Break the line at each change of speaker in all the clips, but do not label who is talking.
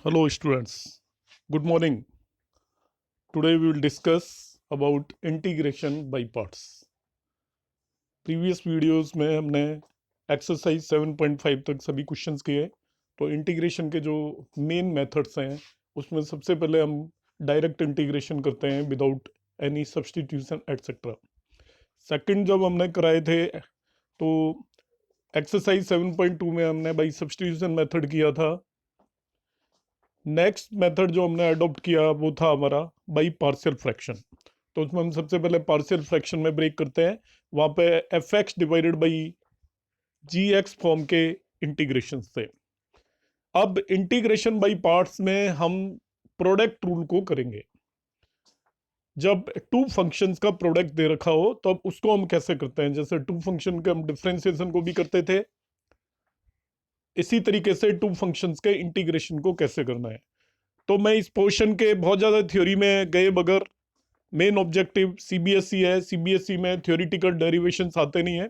Hello students, good morning. Today we will discuss about integration by parts. Previous videos में हमने exercise 7.5 तक सभी questions किए। तो इंटीग्रेशन के जो मेन मेथड्स हैं उसमें सबसे पहले हम डायरेक्ट इंटीग्रेशन करते हैं without any substitution etcetera. Second जब हमने कराए थे तो एक्सरसाइज 7.2 में हमने बाई सब्स्टिट्यूशन मेथड किया था। नेक्स्ट मेथड जो हमने अडॉप्ट किया वो था हमारा बाई पार्शियल फ्रैक्शन। तो उसमें हम सबसे पहले पार्शियल फ्रैक्शन में ब्रेक करते हैं, वहां पे F X divided by G X form के इंटीग्रेशन से। अब इंटीग्रेशन बाई पार्ट्स में हम प्रोडक्ट रूल को करेंगे। जब टू फंक्शंस का प्रोडक्ट दे रखा हो तो अब उसको हम कैसे करते हैं, जैसे टू फंक्शन के हम डिफरेंशिएशन को भी करते थे, इसी तरीके से टू फंक्शंस के इंटीग्रेशन को कैसे करना है। तो मैं इस पोर्शन के बहुत ज़्यादा थ्योरी में गए बगैर, मेन ऑब्जेक्टिव सीबीएसई है, सीबीएसई में थ्योरेटिकल डेरिवेशंस आते नहीं है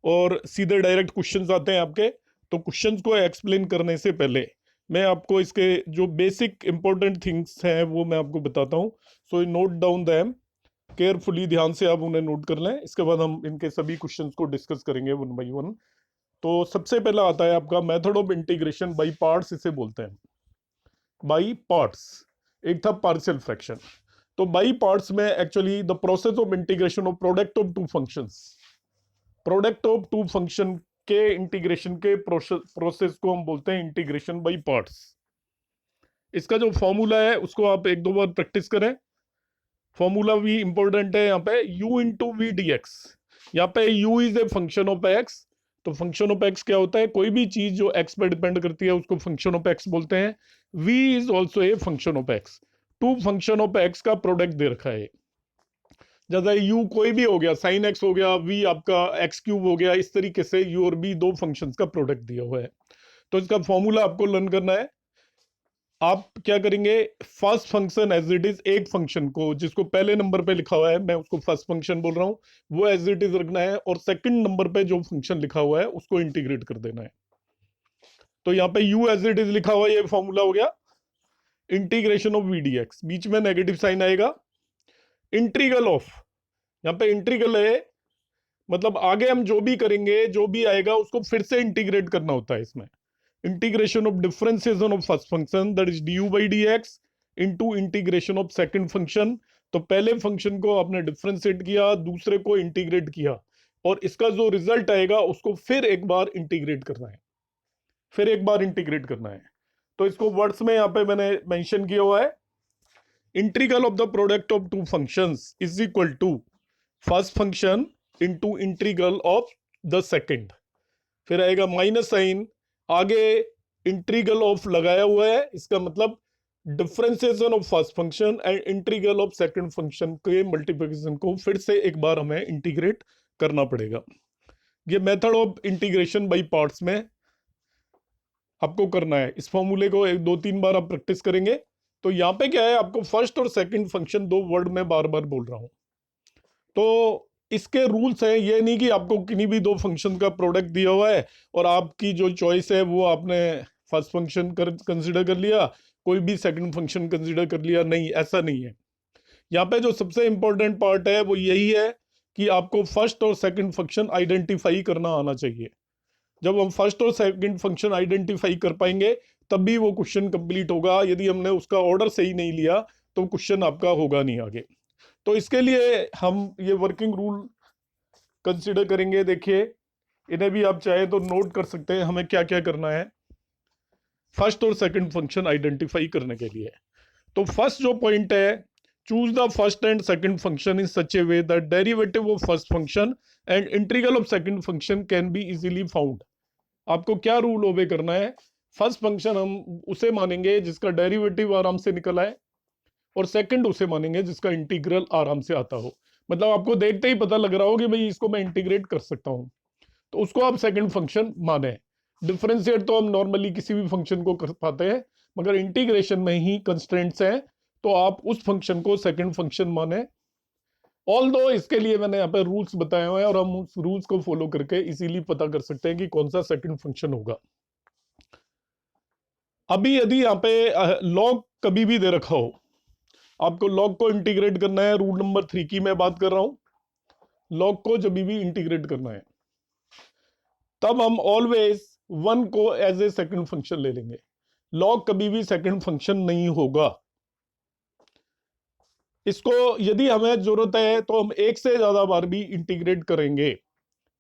और सीधे डायरेक्ट क्वेश्चंस आते हैं आपके। तो क्वेश्चंस को एक्सप्लेन करने से पहले मैं आपको इसके जो बेसिक इंपॉर्टेंट थिंग्स हैं वो मैं आपको बताता हूँ। So note down them carefully, ध्यान से आप उन्हें नोट कर लें। इसके बाद हम इनके सभी क्वेश्चंस को डिस्कस करेंगे वन बाई वन। तो सबसे पहला आता है आपका method of integration by parts, इसे बोलते हैं बाई पार्ट्स। एक था पार्शियल फ्रैक्शन। तो बाई पार्ट्स में actually the process of integration of product of two functions, product of two function के इंटीग्रेशन के प्रोसेस को हम बोलते हैं इंटीग्रेशन बाई पार्ट्स। इसका जो फॉर्मूला है उसको आप एक दो बार प्रैक्टिस करें। फॉर्मूला भी इंपॉर्टेंट है यहाँ पे, u into V D X. यहाँ पे u is a function of x। तो फंक्शन ऑफ x क्या होता है, कोई भी चीज जो x पर डिपेंड करती है उसको फंक्शन ऑफ x बोलते हैं। v is also a function of x। Two function of x का प्रोडक्ट दे रखा है, जैसे u कोई भी हो गया, साइन x हो गया, v आपका एक्स क्यूब हो गया, इस तरीके से u और v दो फंक्शंस का प्रोडक्ट दिया हुआ है। तो इसका फॉर्मूला आपको लर्न करना है। आप क्या करेंगे, first function as it is, एक फंक्शन को जिसको पहले नंबर पे लिखा हुआ है, मैं उसको फर्स्ट फंक्शन बोल रहा हूं, वो एज इट इज रखना है और सेकंड नंबर पे जो फंक्शन लिखा हुआ है उसको इंटीग्रेट कर देना है। तो यहाँ पे u एज इट इज लिखा हुआ है, ये फॉर्मूला हो गया integration of v D x, बीच में नेगेटिव साइन आएगा। इंटीग्रल ऑफ, यहाँ पे इंटीग्रल है, मतलब आगे हम जो भी करेंगे जो भी आएगा उसको फिर से इंटीग्रेट करना होता है इसमें। Integration of differentiation of first function that is D by D x into integration of second function. तो पहले फंक्शन को आपने डिफरेंशिएट किया, दूसरे को इंटीग्रेट किया, और इसका जो रिजल्ट आएगा उसको फिर एक बार इंटीग्रेट करना है, फिर एक बार इंटीग्रेट करना है। तो इसको वर्ड्स में यहाँ पे मैंने मेंशन किया हुआ है, integral of the product of two functions is equal to first function into integral of the second, फिर आएगा माइनस साइन, आगे इंटीग्रल ऑफ लगाया हुआ है, इसका मतलब differentiation of first function and integral of second function के मल्टीप्लिकेशन को फिर से एक बार हमें इंटीग्रेट करना पड़ेगा। ये method of integration by parts में आपको करना है। इस फॉर्मूले को एक दो तीन बार आप प्रैक्टिस करेंगे। तो यहाँ पे क्या है, आपको फर्स्ट और सेकंड फंक्शन दो वर्ड में बार बार बोल रहा हूं। तो इसके रूल्स हैं, ये नहीं कि आपको किन्हीं भी दो फंक्शन का प्रोडक्ट दिया हुआ है और आपकी जो चॉइस है वो आपने फर्स्ट फंक्शन कंसिडर कर लिया, कोई भी सेकंड फंक्शन कंसिडर कर लिया, नहीं, ऐसा नहीं है। यहाँ पे जो सबसे इंपॉर्टेंट पार्ट है वो यही है कि आपको फर्स्ट और सेकंड फंक्शन आइडेंटिफाई करना आना चाहिए। जब हम फर्स्ट और सेकंड फंक्शन आइडेंटिफाई कर पाएंगे तब भी वो क्वेश्चन कंप्लीट होगा। यदि हमने उसका ऑर्डर सही नहीं लिया तो क्वेश्चन आपका होगा नहीं आगे। तो इसके लिए हम ये वर्किंग रूल कंसिडर करेंगे। देखिए, इन्हें भी आप चाहे तो नोट कर सकते हैं, हमें क्या क्या करना है फर्स्ट और सेकंड फंक्शन आइडेंटिफाई करने के लिए। तो फर्स्ट जो पॉइंट है, choose the first and second function in such A way that derivative of first function and integral of second function can be easily found. आपको क्या रूल ओबे करना है, फर्स्ट फंक्शन हम उसे मानेंगे जिसका डेरिवेटिव आराम से निकल आए, और सेकंड उसे मानेंगे जिसका इंटीग्रल आराम से आता हो। मतलब आपको देखते ही पता लग रहा हो कि भाई इसको मैं इंटीग्रेट कर सकता हूं, तो उसको आप सेकंड फंक्शन माने। डिफरेंशिएट तो हम नॉर्मली किसी भी फंक्शन को कर पाते हैं, मगर इंटीग्रेशन में ही कंस्ट्रेंट्स हैं, तो आप उस फंक्शन को सेकंड फंक्शन माने। ऑल दो इसके लिए मैंने यहाँ पे रूल्स बताए हुए हैं और हम उस रूल्स को फॉलो करके इजीली पता कर सकते हैं कि कौन सा सेकंड फंक्शन होगा। अभी यदि यहाँ पे लॉग कभी भी दे रखा हो, आपको लॉग को इंटीग्रेट करना है, रूल नंबर 3 की मैं बात कर रहा हूं, लॉग को जब भी इंटीग्रेट करना है तब हम ऑलवेज वन को एज ए सेकंड फंक्शन ले लेंगे। लॉग कभी भी सेकंड फंक्शन नहीं होगा। इसको यदि हमें जरूरत है तो हम एक से ज्यादा बार भी इंटीग्रेट करेंगे,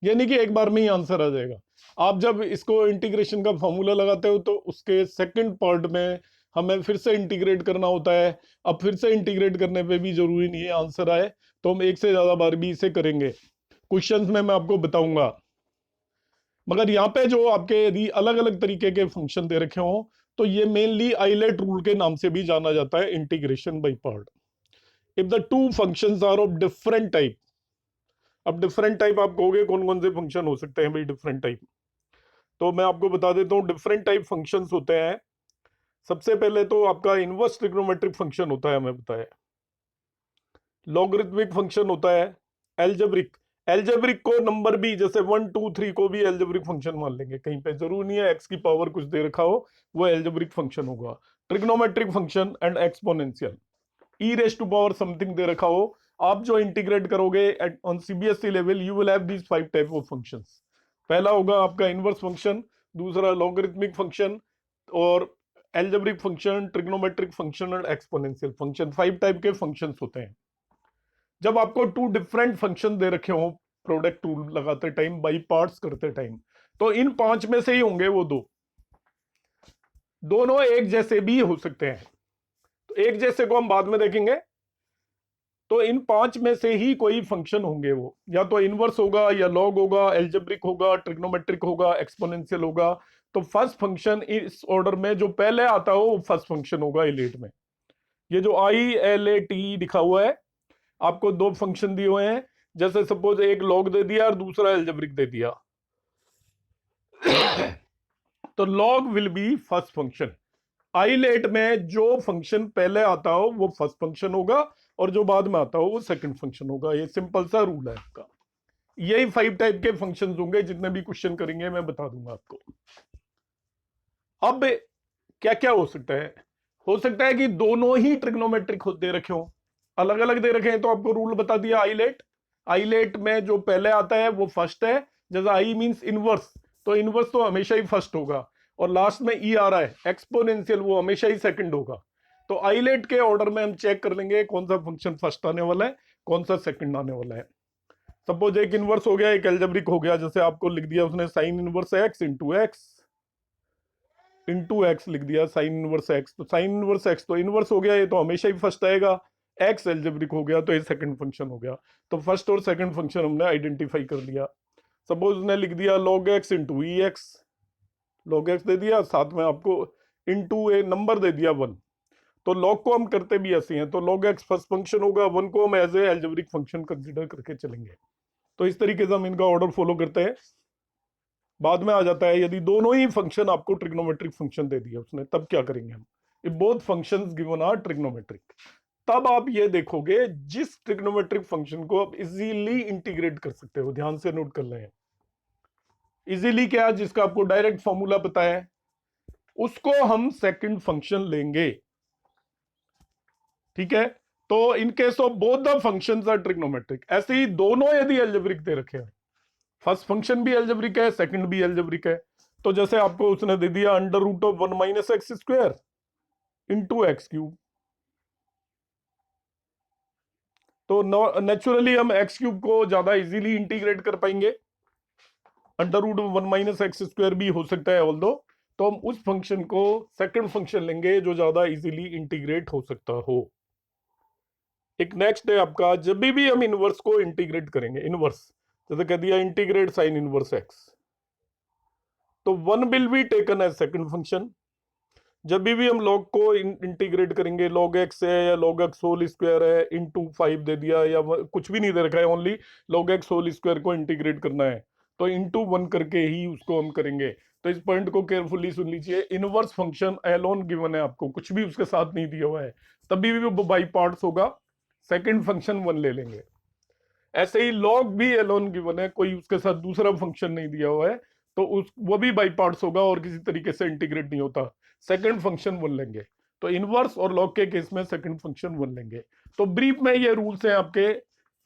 यानी कि एक बार में ही आंसर आ जाएगा। आप जब इसको इंटीग्रेशन का फॉर्मूला लगाते हो तो उसके सेकंड पार्ट में हमें फिर से इंटीग्रेट करना होता है। अब फिर से इंटीग्रेट करने पे भी जरूरी नहीं है आंसर आए, तो हम एक से ज्यादा बार भी इसे करेंगे। क्वेश्चंस में मैं आपको बताऊंगा, मगर यहाँ पे जो आपके यदि अलग अलग तरीके के फंक्शन दे रखे हो तो ये मेनली आइलेट रूल के नाम से भी जाना जाता है, integration by part. If the two functions are of different type, अब डिफरेंट टाइप आप कहोगे कौन कौन से फंक्शन हो सकते हैं भाई डिफरेंट टाइप, तो मैं आपको बता देता हूँ डिफरेंट टाइप फंक्शंस होते हैं। सबसे पहले तो आपका इनवर्स ट्रिग्नोमेट्रिक फंक्शन होता है, हमें बताया, लॉगरिथमिक फंक्शन होता है, एल्जेब्रिक, एल्जेब्रिक को नंबर भी जैसे 1 2 3 को भी एल्जेब्रिक फंक्शन मान लेंगे, कहीं पे जरूर नहीं है एक्स की पावर कुछ दे रखा हो, वो एल्जेब्रिक फंक्शन होगा। Trigonometric function and exponential, E raise to power something दे रखा हो, आप जो इंटीग्रेट करोगे at on CBSE level you will have these 5 type of functions. पहला होगा आपका इनवर्स फंक्शन, दूसरा लॉगरिथमिक फंक्शन, और एल्जेब्रिक फंक्शन, ट्रिग्नोमेट्रिक फंक्शन और एक्सपोनेंशियल फंक्शन, 5 टाइप के फंक्शंस होते हैं। जब आपको टू डिफरेंट फंक्शन दे रखे हो प्रोडक्ट रूल लगाते टाइम, बाई पार्ट्स करते टाइम, तो इन 5 में से ही होंगे वो दो, दोनों एक जैसे भी हो सकते हैं। तो एक जैसे को हम बाद में देखेंगे। तो इन 5 में से ही कोई फंक्शन होंगे, वो या तो इनवर्स होगा या लॉग होगा, एल्जेब्रिक होगा, ट्रिग्नोमेट्रिक होगा, एक्सपोनेंशियल होगा। तो फर्स्ट फंक्शन इस ऑर्डर में जो पहले आता हो वो फर्स्ट फंक्शन होगा इलेट में। ये जो ILAT लिखा हुआ है, आपको दो फंक्शन दिए हुए हैं, जैसे सपोज एक लॉग दे दिया और दूसरा एल्जेब्रिक दे दिया तो log will be first function. ILATE में जो फंक्शन पहले आता हो वो फर्स्ट फंक्शन होगा और जो बाद में आता हो वो सेकंड फंक्शन होगा। ये सिंपल सा रूल है आपका। यही 5 टाइप के फंक्शंस होंगे, जितने भी क्वेश्चन करेंगे मैं बता दूंगा आपको। अब क्या क्या हो सकता है कि दोनों ही ट्रिग्नोमेट्रिक दे रखे हो, अलग अलग दे रखे हैं, तो आपको रूल बता दिया आइलेट। आइलेट में जो पहले आता है वो फर्स्ट है, जैसे आई मींस इनवर्स, तो इनवर्स तो हमेशा ही फर्स्ट होगा, और लास्ट में ई आ रहा है एक्सपोनेंशियल, वो हमेशा ही सेकंड होगा। तो आइलेट के ऑर्डर में हम चेक कर लेंगे कौन सा फंक्शन फर्स्ट आने वाला है, कौन सा सेकंड आने वाला है। सपोज एक इनवर्स हो गया, एक एल्जेब्रिक हो गया, जैसे आपको लिख दिया उसने साइन इनवर्स इंटू एक्स लिख दिया, साइन इनवर्स एक्स, तो साइन इनवर्स एक्स तो इनवर्स हो गया, ये तो हमेशा ही फर्स्ट आएगा। एक्स एल्जेब्रिक हो गया तो ये सेकंड फंक्शन हो गया। तो फर्स्ट और सेकंड फंक्शन हमने आइडेंटिफाई कर लिया। सपोज उसने लिख दिया लॉग एक्स इंटू ई एक्स, लॉग एक्स दे दिया, साथ में आपको इंटू ए नंबर दे दिया 1। तो लॉग को हम करते भी ऐसे हैं, तो लॉग एक्स फर्स्ट फंक्शन होगा, 1 को हम as a algebraic function consider करके चलेंगे। तो इस तरीके से हम इनका ऑर्डर फॉलो करते हैं। बाद में आ जाता है यदि दोनों ही फंक्शन आपको ट्रिग्नोमेट्रिक फंक्शन दे दिया उसने, तब क्या करेंगे हम। If both functions given are trigonometric, तब आप ये देखोगे जिस ट्रिग्नोमेट्रिक फंक्शन को आप इजीली इंटीग्रेट कर सकते हो, ध्यान से नोट कर लें। इजीली क्या, जिसका आपको डायरेक्ट फॉर्मूला पता है, उसको हम सेकंड फंक्शन लेंगे। ठीक है, तो in case of both the functions are trigonometric, ऐसे ही दोनों यदि एल्जेब्रिक दे रखे हैं, फर्स्ट फंक्शन भी एल्जेब्रिक है, सेकंड भी एल्जेब्रिक है, तो जैसे आपको उसने दे दिया under root of 1 minus x square into X cube, तो नेचुरली हम एक्स क्यूब को ज्यादा इजीली इंटीग्रेट कर पाएंगे। Under root of 1 minus x square भी हो सकता है ऑल्दो, तो हम उस फंक्शन को सेकंड फंक्शन लेंगे जो ज्यादा इजीली इंटीग्रेट हो सकता हो। एक नेक्स्ट है आपका, जब भी हम इनवर्स को इंटीग्रेट करेंगे, इनवर्स जैसे कह दिया इंटीग्रेट साइन इनवर्स एक्स, तो 1 will be taken as second function. जब भी हम लॉग को इंटीग्रेट करेंगे, लॉग एक्स है या लॉग एक्स होल स्क्वायर है इंटू 5 दे दिया, या कुछ भी नहीं दे रखा है, only log X whole square को इंटीग्रेट करना है, तो इंटू 1 करके ही उसको हम करेंगे। तो इस पॉइंट को केयरफुली सुन लीजिए, इनवर्स फंक्शन एलोन गिवन है आपको, कुछ भी उसके साथ नहीं दिया हुआ है, तभी भी वो बाई पार्ट्स होगा, सेकंड फंक्शन 1 ले लेंगे। ऐसे ही लॉग भी एलोन गिवन है, कोई उसके साथ दूसरा फंक्शन नहीं दिया हुआ है, तो उस वो भी बाई पार्ट्स होगा और किसी तरीके से इंटीग्रेट नहीं होता। सेकंड फंक्शन 1 लेंगे। तो इनवर्स और लॉग के केस में सेकंड फंक्शन 1 लेंगे। तो ब्रीफ में ये रूल्स हैं आपके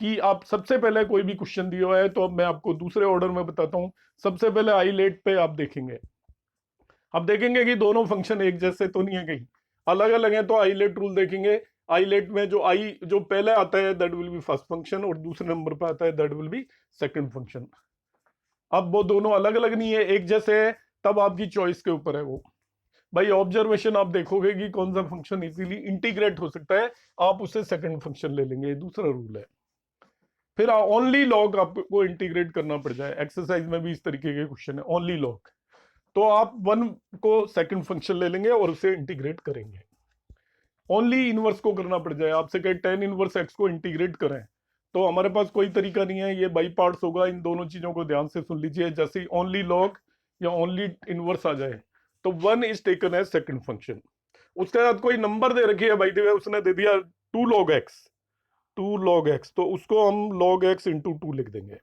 कि आप सबसे पहले कोई भी क्वेश्चन दिया हुआ है तो मैं आपको दूसरे ऑर्डर में बताता हूं। सबसे पहले आईलेट पे आप देखेंगे, अब देखेंगे कि दोनों फंक्शन एक जैसे तो नहीं है, कहीं अलग अलग है। तो आईलेट रूल देखेंगे। आईलेट में जो आई जो पहले आता है that will be first function और दूसरे नंबर पे आता है that will be second function. अब वो दोनों अलग अलग नहीं है, एक जैसे है, तब आपकी चॉइस के ऊपर है वो। भाई ऑब्जर्वेशन आप देखोगे कि कौन सा फंक्शन इजीली इंटीग्रेट हो सकता है, आप उसे सेकंड फंक्शन ले लेंगे, ये दूसरा रूल है। फिर ओनली लॉग आपको इंटीग्रेट करना पड़ जाए, एक्सरसाइज में भी इस तरीके के क्वेश्चन है ओनली लॉग, तो आप 1 को सेकंड फंक्शन ले लेंगे और उसे इंटीग्रेट करेंगे। ओनली इनवर्स को करना पड़ जाए, आपसे कहे tan इनवर्स x को इंटीग्रेट करें, तो हमारे पास कोई तरीका नहीं है, ये बाई पार्ट्स होगा। इन दोनों चीजों को ध्यान से सुन लीजिए, जैसे ओनली लॉग या ओनली इनवर्स आ जाए तो 1 is taken as second function. उसके साथ कोई नंबर दे रखी है भाई, दे उसने दे दिया 2 log x, 2 log x, तो उसको हम log x इंटू 2 लिख देंगे।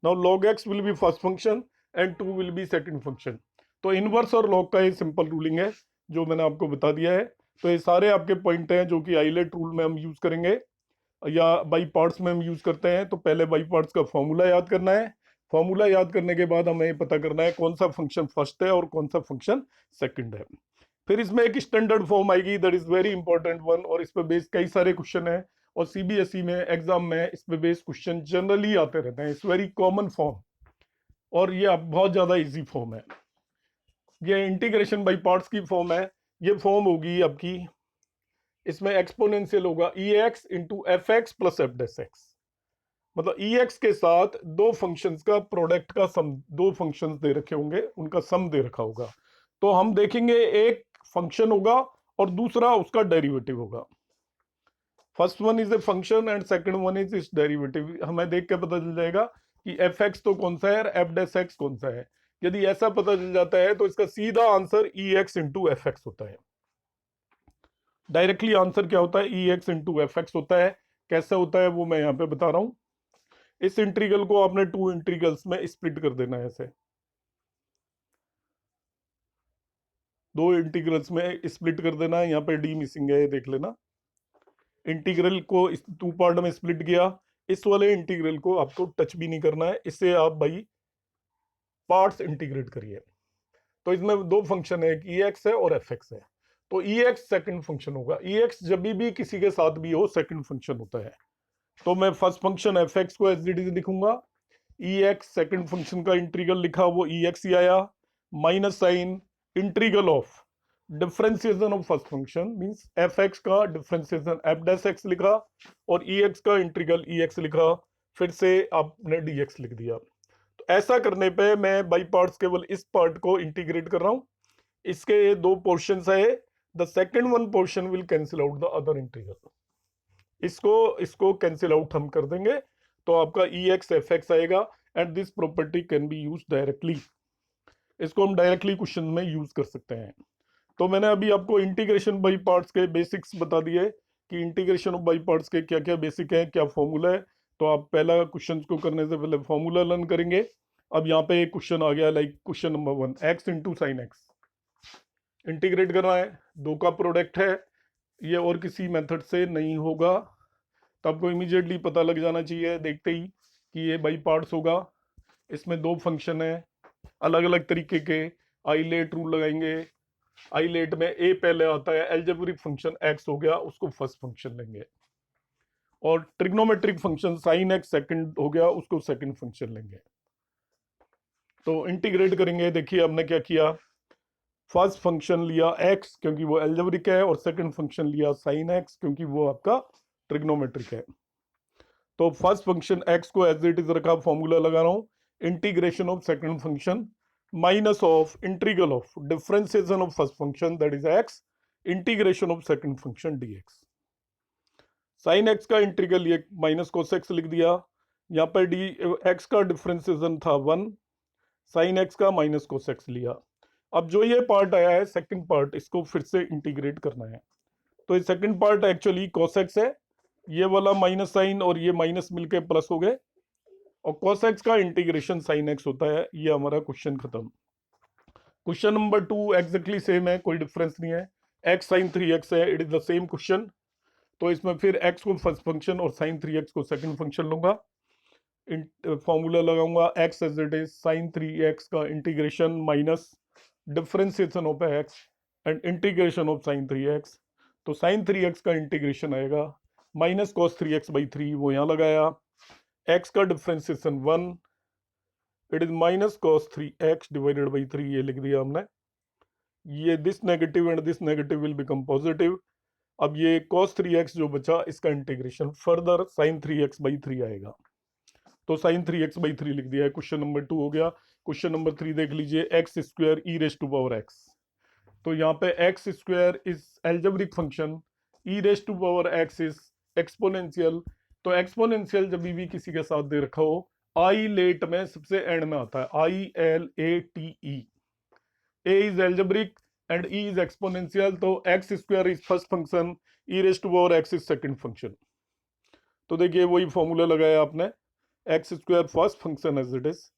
Now log x will be first function and 2 will be second function. तो इनवर्स और लॉग का ये सिंपल रूलिंग है जो मैंने आपको बता दिया है। तो ये सारे आपके पॉइंट हैं जो कि आइलेट रूल में हम यूज करेंगे या बाई पार्ट्स में हम यूज करते हैं। तो पहले बाई पार्ट्स का फॉर्मूला याद करना है, फॉर्मूला याद करने के बाद हमें पता करना है कौन सा फंक्शन फर्स्ट है और कौन सा फंक्शन सेकंड है। फिर इसमें एक स्टैंडर्ड फॉर्म आएगी, that is very important one, और इस पे बेस्ड कई सारे क्वेश्चन है और सीबीएसई में एग्जाम में इस पे बेस्ड क्वेश्चन जनरली आते रहते हैं। इट्स वेरी कॉमन फॉर्म और ये बहुत ज्यादा इजी फॉर्म है। ये इंटीग्रेशन बाई पार्ट्स की फॉर्म है। ये फॉर्म होगी आपकी, इसमें एक्सपोनेंशियल होगा e x into f x plus f dash x, मतलब ई एक्स के साथ दो फंक्शंस का प्रोडक्ट का सम, दो फंक्शंस दे रखे होंगे उनका सम दे रखा होगा। तो हम देखेंगे एक फंक्शन होगा और दूसरा उसका डेरिवेटिव होगा। First one is a function and second one is इस डेरिवेटिव। हमें देख के पता चल जाएगा कि एफ एक्स तो कौन सा है और एफ डेस एक्स कौन सा है। यदि ऐसा पता चल जाता है तो इसका सीधा आंसर ई एक्स इंटू एफ एक्स होता है। डायरेक्टली आंसर क्या होता है, ई एक्स इंटू एफ एक्स होता है। कैसे होता है वो मैं यहाँ पे बता रहा हूँ। इस इंटीग्रल को आपने 2 इंटीग्रल्स में स्प्लिट कर देना है, ऐसे 2 इंटीग्रल्स में स्प्लिट कर देना है। यहाँ पे डी मिसिंग है, ये देख लेना। इंटीग्रल को इस 2 पार्ट में स्प्लिट किया, इस वाले इंटीग्रल को आपको टच भी नहीं करना है, इसे आप भाई पार्ट्स इंटीग्रेट करिए। तो इसमें दो फंक्शन है, एक ई एक्स है और एफ एक्स है। तो ई एक्स सेकेंड फंक्शन होगा, ई एक्स जब भी किसी के साथ भी हो सेकेंड फंक्शन होता है। तो मैं फर्स्ट फंक्शन एफ एक्स को एज इट इज लिखूंगा, ई एक्स सेकेंड फंक्शन का इंटीग्रल लिखा वो ई एक्स ही आया, minus sine integral of differentiation of first function means F x का डिफरेंशिएशन एफ डैश एक्स लिखा और ई एक्स का इंटीग्रल ई एक्स लिखा, फिर से आपने डी एक्स लिख दिया। तो ऐसा करने पे मैं बाई पार्ट्स केवल इस पार्ट को इंटीग्रेट कर रहा हूं। इसके ये दो पोर्शंस है, the second one portion will cancel out the other integral. इसको कैंसिल आउट हम कर देंगे तो आपका ई एक्स एफ एक्स आएगा and this property can be use directly. इसको हम डायरेक्टली क्वेश्चन में यूज कर सकते हैं। तो मैंने अभी आपको इंटीग्रेशन बाई पार्ट्स के बेसिक्स बता दिए कि इंटीग्रेशन ऑफ बाई पार्ट्स के क्या क्या बेसिक है, क्या फॉर्मूला है। तो आप पहला क्वेश्चन को करने से पहले फॉर्मूला लर्न करेंगे। अब यहाँ पे एक क्वेश्चन आ गया, like question number 1, x into sine x integrate करना है, दो का प्रोडक्ट है, ये और किसी मेथड से नहीं होगा। तो आपको इमीडिएटली पता लग जाना चाहिए देखते ही कि ये बाई पार्ट्स होगा। इसमें दो फंक्शन है अलग अलग तरीके के, आइलेट रूल लगाएंगे। आइलेट में ए पहले आता है, एल्जेब्रिक फंक्शन एक्स हो गया उसको फर्स्ट फंक्शन लेंगे, और trigonometric function sine x second हो गया उसको सेकंड फंक्शन लेंगे। तो इंटीग्रेट करेंगे, देखिए हमने क्या किया, फर्स्ट फंक्शन लिया एक्स क्योंकि वो एल्जेब्रिक है और सेकंड फंक्शन लिया साइन एक्स क्योंकि वो आपका ट्रिग्नोमेट्रिक है। तो फर्स्ट फंक्शन एक्स को एज इट इज रखा, फॉर्मूला लगा रहा हूं, integration of second function minus of integral of differentiation of first function that is X integration of second function DX. Sine X का इंटीग्रल ये minus cos X लिख दिया, यहाँ पर डी एक्स का डिफरेंशिएशन था 1, साइन एक्स का minus cos x लिया। अब जो ये पार्ट आया है सेकंड पार्ट, इसको फिर से इंटीग्रेट करना है। तो ये second part actually cos x है, ये वाला माइनस साइन और ये माइनस मिलके प्लस हो गए, और cos x का इंटीग्रेशन sin x होता है। ये हमारा क्वेश्चन खत्म। क्वेश्चन नंबर 2 एग्जैक्टली सेम है, कोई डिफरेंस नहीं है। एक्स साइन 3x है, it is the same question. तो इसमें फिर x को फर्स्ट फंक्शन और साइन 3x को सेकंड फंक्शन लूंगा। फॉर्मूला लगाऊंगा x as it is sine 3x का integration minus differentiation of x and integration of sine 3x। तो साइन 3x का इंटीग्रेशन आएगा माइनस कॉस 3x/3, वो यहाँ लगाया। x का differentiation 1, it is minus cos 3x divided by 3, ये लिख दिया हमने। ये this negative and this negative will become positive. अब ये cos 3x जो बचा, इसका इंटीग्रेशन फर्दर sin 3x/3 आएगा। तो sin 3x/3 लिख दिया है। क्वेश्चन नंबर 2 हो गया। क्वेश्चन नंबर 3 देख लीजिए, X square E raise to power X. तो यहाँ पे X square is algebraic function, E raise to power x is exponential. तो एक्सपोनेंशियल जब भी किसी के साथ दे रखा हो, आई लेट में सबसे एंड में आता है, ILATE। A is algebraic and E is exponential. तो x square is first function, E raise to power x is second function. तो देखिए वही फॉर्मूला लगाया आपने, x square first function as it is,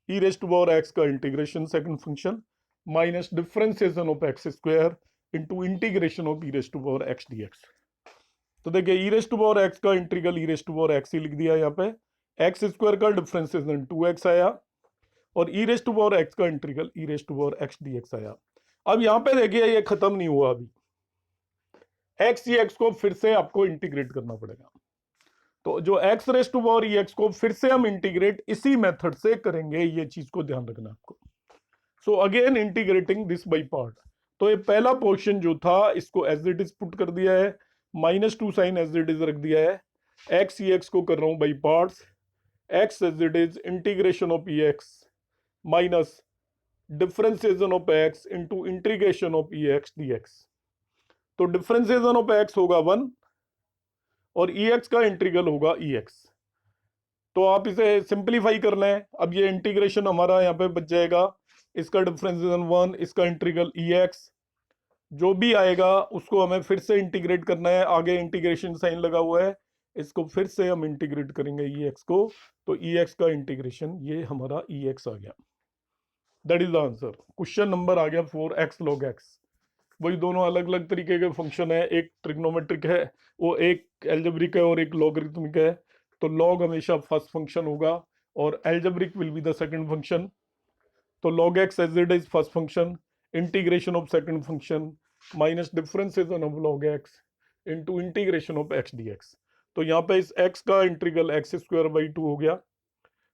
e raise to power x का integration second function minus differentiation of x square into integration of e raise to power x dx. तो देखिए e raise to power x का integral E raise to power x ही लिख दिया यहाँ पे। X square का डिफरेंशिएशन 2x आया और E raise to power x का integral E raise to power x DX आया। अब यहाँ पे देखिए ये खत्म नहीं हुआ अभी, एक्स को फिर से आपको इंटीग्रेट करना पड़ेगा। तो जो X raise to power X को फिर से हम इंटीग्रेट इसी मेथड से करेंगे, ये चीज को ध्यान रखना आपको। So again integrating this by part. तो ये पहला पोर्शन जो था इसको एज इट इज पुट कर दिया है, -2 साइन एज इट इज रख दिया है। एक्स को कर रहा हूं by parts, X as it is integration of X minus differentiation of X into integration of X dx. तो डिफरेंशिएशन ऑफ एक्स होगा 1 और एक्स का इंटीग्रल होगा एक्स। तो आप इसे सिंप्लीफाई कर लें। अब ये इंटीग्रेशन हमारा यहाँ पे बच जाएगा, इसका डिफरेंशिएशन 1, इसका इंटीग्रल एक्स। जो भी आएगा उसको हमें फिर से इंटीग्रेट करना है, आगे इंटीग्रेशन साइन लगा हुआ है, इसको फिर से हम इंटीग्रेट करेंगे एक्स को। तो एक्स का इंटीग्रेशन ये हमारा एक्स आ गया। That is the answer. Question number आ गया 4x log x। वही दोनों अलग अलग तरीके के फंक्शन है, एक ट्रिग्नोमेट्रिक है, वो एक एल्जेब्रिक है और एक लॉगरिथमिक है। तो लॉग हमेशा फर्स्ट फंक्शन होगा और algebraic will be the second function. तो log x as it is first function, integration of second function minus differentiation of log x into integration of x dx। तो यहाँ पे इस x का integral x²/2 हो गया,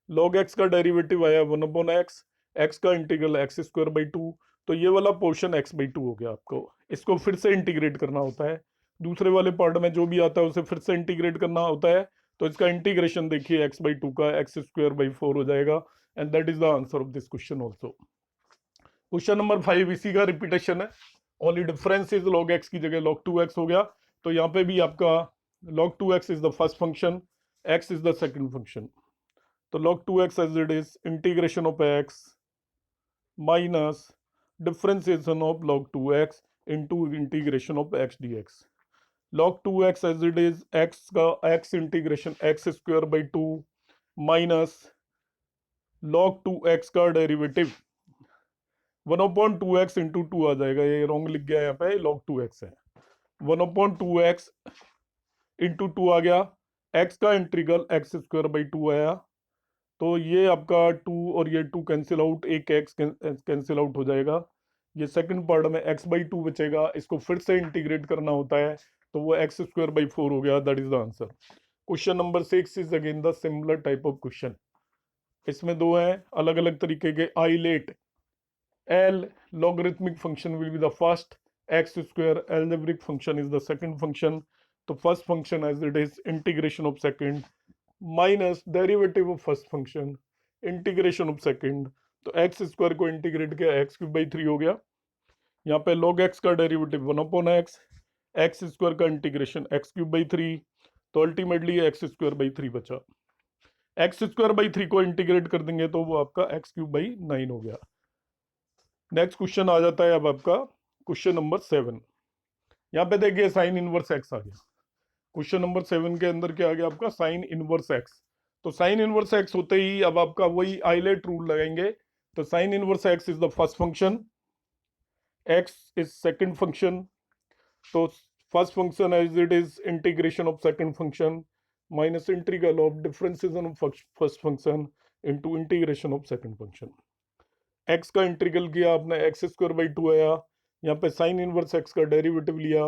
log x का derivative आया 1/x, x का इंटीग्रल x²/2। तो ये वाला पोर्शन x/2 हो गया। आपको इसको फिर से इंटीग्रेट करना होता है, दूसरे वाले पार्ट में जो भी आता है उसे फिर से इंटीग्रेट करना होता है। तो इसका इंटीग्रेशन देखिए x/2 का x²/4 हो जाएगा and that is the answer of this question also. Question number 5 इसी का रिपीटेशन है, only difference is log x की जगह log 2x हो गया। तो यहाँ पे भी आपका log 2x is the first function, x is the second function. तो log 2x as it is integration of x minus differentiation of log 2x into integration of x dx। log 2x as it is x का x integration x²/2 minus log 2x का derivative 1/2x into 2 आ जाएगा, ये wrong लिख गया यहाँ पे, log 2x है। 1/2x into 2 आ गया, x का इंटीग्रल x²/2 आया। तो ये आपका 2 और ये 2 कैंसिल आउट, एक x कैंसिल आउट हो जाएगा। ये सेकंड पार्ट में x/2 बचेगा, इसको फिर से इंटीग्रेट करना होता है, तो वो x²/4 हो गया। That is the answer. Question number 6 is again the similar type of question. इसमें दो हैं अलग अलग तरीके के। ILATE L logarithmic function will be the first, x square algebraic function is the second function. तो first function as it is integration of second minus derivative of first function integration of second। तो x square को integrate किया x³/3 हो गया। यहाँ पे log x का derivative 1/x, x square का इंटीग्रेशन x³/3। तो अल्टीमेटली x²/3 बचा। x²/3 को इंटीग्रेट कर देंगे तो वो आपका x³/9 हो गया। नेक्स्ट क्वेश्चन आ जाता है अब आपका क्वेश्चन नंबर 7। यहाँ पे देखिए साइन इनवर्स एक्स आ गया। क्वेश्चन नंबर 7 के अंदर क्या आ गया आपका, साइन इनवर्स एक्स। तो साइन इनवर्स एक्स होते ही अब आपका वही आइलेट रूल लगाएंगे। तो sine inverse x is the first function, x is second function, तो first function as it is integration of second function minus integral of differentiation of first function into integration of second function. X का integral किया आपने, x square by 2 आया, यहाँ पे sine inverse x का derivative लिया,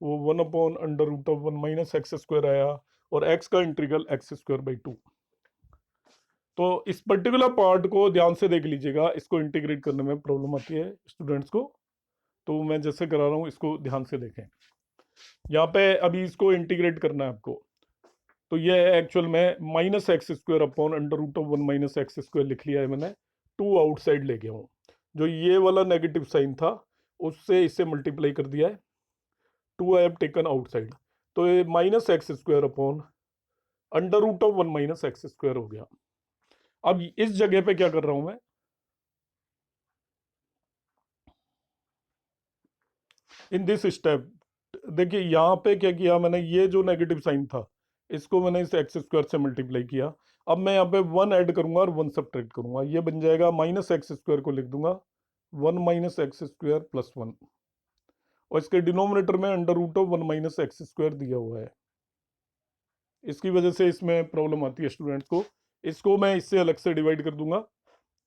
वो 1/√1 माइनस एक्स स्क्वायर आया, और एक्स का इंटीग्रल एक्स स्क्वायर बाई 2। तो इस पर्टिकुलर पार्ट को ध्यान से देख लीजिएगा, इसको इंटीग्रेट करने में प्रॉब्लम आती है स्टूडेंट्स को, तो मैं जैसे करा रहा हूँ इसको ध्यान से देखें। यहाँ पे अभी इसको इंटीग्रेट करना है आपको, तो ये है एक्चुअल में minus x square upon √1 minus x square लिख लिया है मैंने, 2 आउटसाइड ले गया हूँ, जो ये वाला नेगेटिव साइन था उससे इसे मल्टीप्लाई कर दिया है, 2 आई हैव टेकन आउटसाइड, तो ये minus x square upon √1 minus x square हो गया। अब इस जगह पे क्या कर रहा हूं मैं, इन दिस स्टेप देखिए यहाँ पे क्या किया मैंने, ये जो नेगेटिव साइन था इसको मैंने इस एक्स स्क्वायर से मल्टीप्लाई किया। अब मैं यहाँ पे 1 ऐड करूंगा और 1 सब्ट्रैक्ट करूंगा, ये बन जाएगा माइनस एक्स स्क्वायर को लिख दूंगा 1 माइनस एक्स स्क्वायर प्लस 1, और इसके डिनोमिनेटर में √1 माइनस एक्स स्क्वायर दिया हुआ है। इसकी वजह से इसमें प्रॉब्लम आती है स्टूडेंट्स को, इसको मैं इससे अलग से डिवाइड कर दूंगा,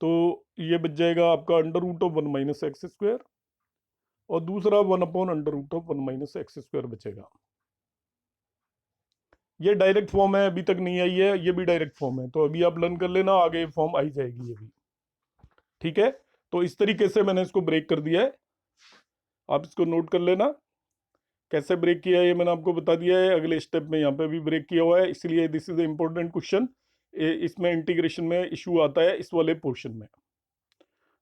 तो ये बच जाएगा आपका √1 माइनस एक्स स्क्वायर, और दूसरा 1/√1 माइनस एक्स स्क्वायर बचेगा। ये डायरेक्ट फॉर्म है, अभी तक नहीं आई है, ये भी डायरेक्ट फॉर्म है, तो अभी आप लर्न कर लेना, आगे फॉर्म आई जाएगी ये भी, ठीक है। तो इस तरीके से मैंने इसको ब्रेक कर दिया है, आप इसको नोट कर लेना, कैसे ब्रेक किया है ये मैंने आपको बता दिया है, अगले स्टेप में यहाँ पे भी ब्रेक किया हुआ है, इसलिए दिस इज इंपॉर्टेंट क्वेश्चन, इसमें इंटीग्रेशन में इशू आता है इस वाले पोर्शन में।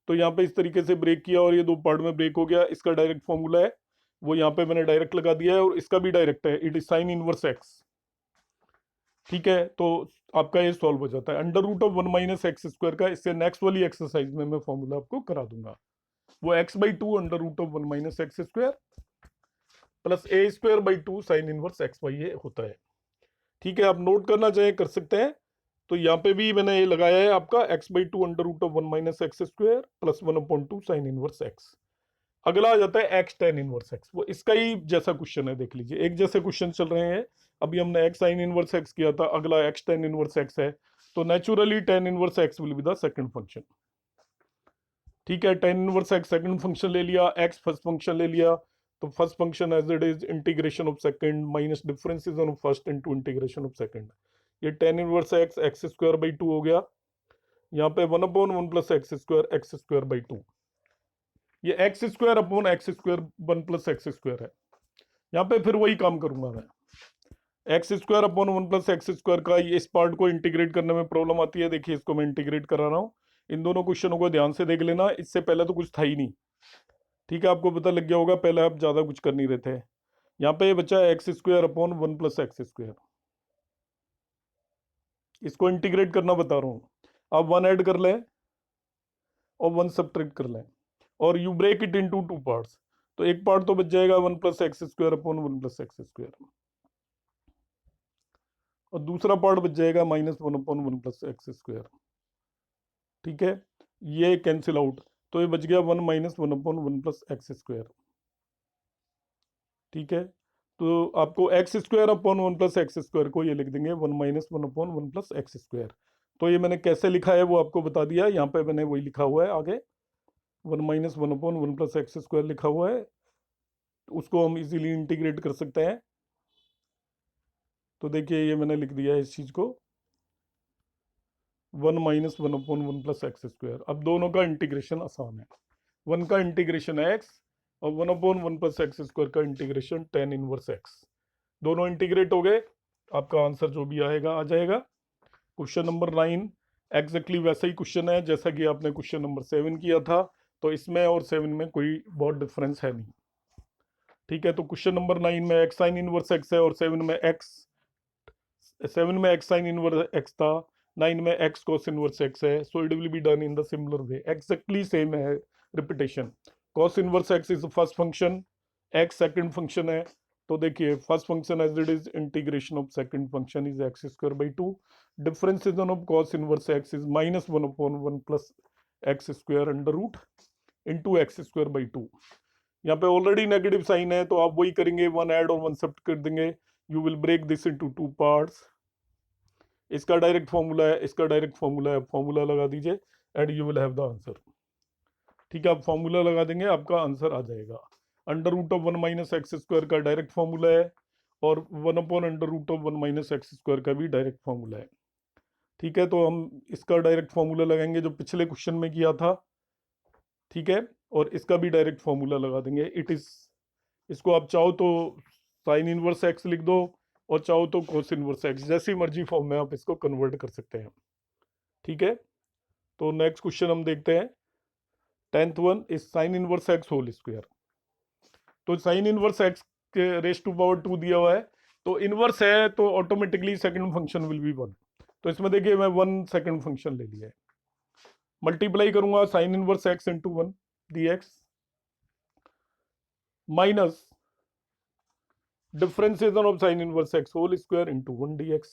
तो यहाँ पे इस तरीके से ब्रेक किया और ये दो पार्ट में ब्रेक हो गया, इसका डायरेक्ट फॉर्मूला है वो यहाँ पे मैंने डायरेक्ट लगा दिया है, और इसका भी डायरेक्ट है, it is sine inverse x, ठीक है। तो आपका ये सॉल्व हो जाता है, √1 माइनस एक्स स्क्वायर का, इससे नेक्स्ट वाली एक्सरसाइज में मैं फॉर्मूला आपको करा दूंगा, वो x/2 √1 minus x square plus a²/2 sine inverse x y ये होता है, ठीक है। आप नोट करना चाहें कर सकते हैं, तो यहाँ पे भी मैंने ये लगाया है आपका x/2 √1 minus x square plus 1/2 sign inverse x. अगला आ जाता है x tan इनवर्स x, वो इसका ही जैसा क्वेश्चन है, देख लीजिए एक जैसे क्वेश्चन चल रहे हैं, अभी हमने x sin इनवर्स x किया था, अगला x tan इनवर्स x है, तो naturally tan inverse x will be the second function, ठीक है। tan inverse x second function ले लिया, x फर्स्ट फंक्शन ले लिया, तो first function as it is integration of second minus differentiation of first into integration of second, ये tan inverse x square by 2 हो गया, यहाँ पे 1/1 प्लस एक्स स्क्वायर बाई 2, ये x square upon x square 1 plus x square है, यहाँ पे फिर वही काम करूंगा मैं, x square upon 1 plus x square का, इस पार्ट को इंटीग्रेट करने में प्रॉब्लम आती है, देखिए इसको मैं इंटीग्रेट करा रहा हूँ, इन दोनों क्वेश्चनों को ध्यान से देख लेना, इससे पहले तो कुछ था ही नहीं, ठीक है, आपको पता लग गया होगा, पहले आप ज्यादा कुछ कर नहीं रहे थे। यहाँ पे ये बच्चा x square upon 1 plus x square, इसको इंटीग्रेट करना बता रहा हूँ, आप 1 ऐड कर लें और 1 सब्ट्रैक्ट कर लें, और you break it into 2 parts, तो एक पार्ट तो बच जाएगा 1 plus x square upon 1 plus x square, और दूसरा पार्ट बच जाएगा -1/1 प्लस एक्स स्क्वायर, ठीक है, ये कैंसिल आउट, तो ये बच गया 1 -1/1 प्लस एक्स स्क्वायर, ठीक है। तो आपको x square upon 1 plus x square को ये लिख देंगे 1 -1/1 प्लस एक्स स्क्वायर, तो ये मैंने कैसे लिखा है वो आपको बता दिया, यहाँ पे मैंने वही लिखा हुआ है आगे, 1 -1/1 प्लस एक्स स्क्वायर लिखा हुआ है, उसको हम इजीली इंटीग्रेट कर सकते हैं, तो देखिए ये मैंने लिख दिया है इस चीज को 1 -1/1 प्लस एक्स स्क्वायर। अब दोनों का इंटीग्रेशन आसान है, 1 का इंटीग्रेशन है x, और 1/1 प्लस एक्स स्क्वायर का इंटीग्रेशन tan इनवर्स x, दोनों इंटीग्रेट हो गए, आपका आंसर जो भी आएगा आ जाएगा। क्वेश्चन नंबर 9 एग्जैक्टली वैसा ही क्वेश्चन है जैसा कि आपने क्वेश्चन नंबर 7 किया था, तो इसमें और 7 में कोई बहुत डिफरेंस है नहीं, ठीक है। तो क्वेश्चन नंबर 9 में x साइन इनवर्स x है, और 7 में x साइन इनवर्स x था, 9 में x cos इनवर्स x है, so it will be done in the similar way, exactly same है, repetition. cos inverse x is first function, x second function है, तो देखिए first function as it is integration of second function is x square by 2, differentiation of cos inverse x is -1/1 plus x square under root into x square by 2, यहाँ पे already negative sign है तो आप वही करेंगे, one add और one subtract कर देंगे। You will break this into two parts. इसका डायरेक्ट फॉर्मूला है, इसका डायरेक्ट फॉर्मूला है, फॉर्मूला लगा दीजिए and you will have the answer. ठीक है, आप फॉर्मूला लगा देंगे, आपका आंसर आ जाएगा। Under root of one minus x square का डायरेक्ट फॉर्मूला है और one upon under root of one minus x square का भी डायरेक्ट फॉर्मूला है। ठीक है, तो हम इसका डायरेक्ट फॉर्मूला लगाएंगे जो पिछले क्वेश्चन में किया था। ठीक है, और इसका भी डायरेक्ट फॉर्मूला लगा देंगे। इट इज, इसको आप चाहो तो साइन इनवर्स एक्स लिख दो और चाहो तो कोस इनवर्स एक्स, जैसी मर्जी फॉर्म में आप इसको कन्वर्ट कर सकते हैं। ठीक है, तो नेक्स्ट क्वेश्चन हम देखते हैं। 10th one is sine inverse x whole square. तो साइन इनवर्स एक्स के रेस टू पावर 2 दिया हुआ है, तो इनवर्स है तो automatically second function will be 1। तो इसमें देखिए मैं 1 सेकंड फंक्शन ले लिया है, मल्टीप्लाई करूंगा sine inverse x into 1 dx minus differentiation of sine inverse x whole square into 1 dx।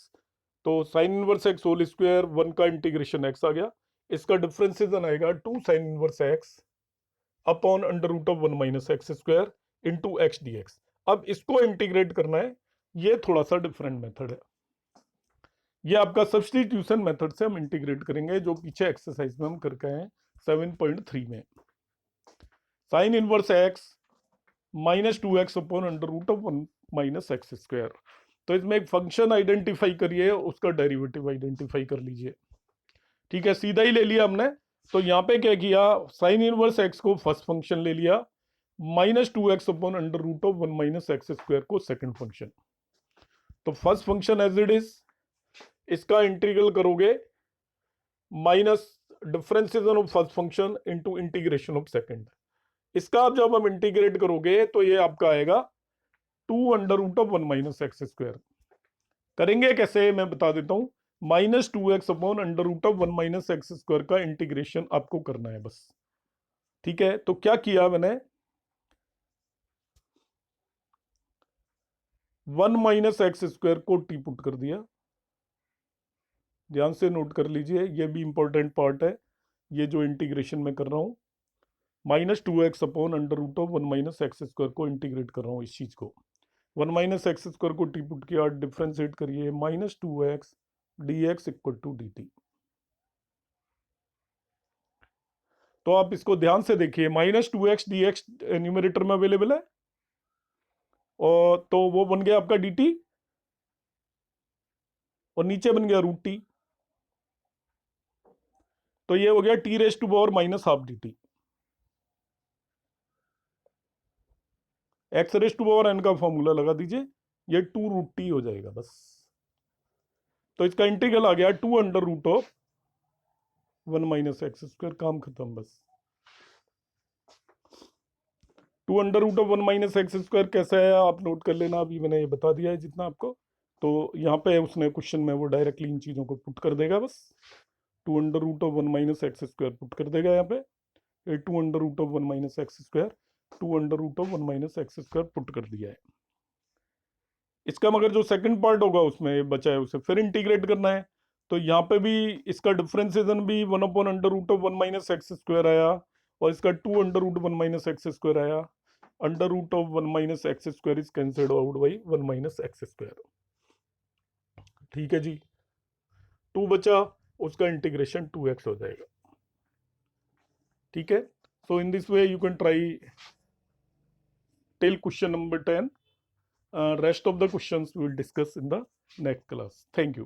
तो sine inverse x whole square 1 का इंटीग्रेशन x आ गया, इसका डिफरेंशिएशन आएगा 2 sine inverse x upon under root of 1 minus x square into x d x. अब इसको integrate करना है, ये थोड़ा सा डिफरेंट मेथड है। ये आपका सब्स्टिट्यूशन मेथड से हम इंटीग्रेट करेंगे, जो पीछे एक्सरसाइज में हम करके आए 7.3 में। Sine inverse x minus 2x upon under root of 1 minus x square. तो इसमें एक फंक्शन आइडेंटिफाई करिए, उसका डेरिवेटिव आइडेंटिफाई कर लीजिए। ठीक है, सीधा ही ले लिया हमने। तो यहाँ पे क्या किया, साइन इनवर्स एक्स को फर्स्ट फंक्शन ले लिया, minus 2x upon under root of 1 minus x square को सेकंड फंक्शन। तो first function as it is, इसका इंटीग्रल करोगे minus differentiation of first function into integration of second. इसका आप जब हम इंटीग्रेट करोगे तो ये आपका आएगा 2 under root of 1 minus x square. करेंगे कैसे मैं बता देता हूं, minus 2x upon under root of 1 minus x square का इंटीग्रेशन आपको करना है बस। ठीक है, तो क्या किया मैंने, 1 माइनस एक्स स्क्वायर को टी पुट कर दिया। ध्यान से नोट कर लीजिए, ये भी इंपॉर्टेंट पार्ट है, ये जो इंटीग्रेशन में कर रहा हूं, minus 2x upon under root of 1 minus x square को इंटीग्रेट कर रहा हूं इस चीज को। 1 माइनस एक्स स्क्वायर को टी पुट किया, डिफरेंशिएट करिए, minus 2x dx equal to dt। तो आप इसको ध्यान से देखिए, माइनस 2x dx न्यूमरेटर में अवेलेबल है, और तो वो बन गया आपका dt और नीचे बन गया रूट टी। तो ये हो गया t raise to power minus half dt। X raise to power n का फॉर्मूला लगा दीजिए, ये 2 रूट टी हो जाएगा बस। तो इसका इंटीग्रल आ गया 2 under root of 1 minus x square, काम खत्म बस। 2 under root of 1 minus x square कैसा है आप नोट कर लेना, अभी मैंने ये बता दिया है जितना आपको। तो यहाँ पे उसने क्वेश्चन में वो डायरेक्टली इन चीज़ों को पुट कर देगा बस। 2 under root of 1 minus x square put कर देगा यहाँ पे, 2 under root of 1 minus x square, 2 under root of 1 minus x square put कर दिया है। इसका मगर जो सेकंड पार्ट होगा उसमें बचा है उसे फिर इंटीग्रेट करना है। तो यहाँ पे भी इसका डिफरेंशिएशन भी 1 upon under root of 1 minus x square आया, और इसका 2 under root 1 minus x square आया। Under root of 1 minus x square is cancelled out by 1 minus x square. ठीक है जी, 2 बचा, उसका इंटीग्रेशन 2x हो जाएगा। ठीक है, so in this way you can try till question number 10. Rest of the questions we will discuss in the next class. Thank you.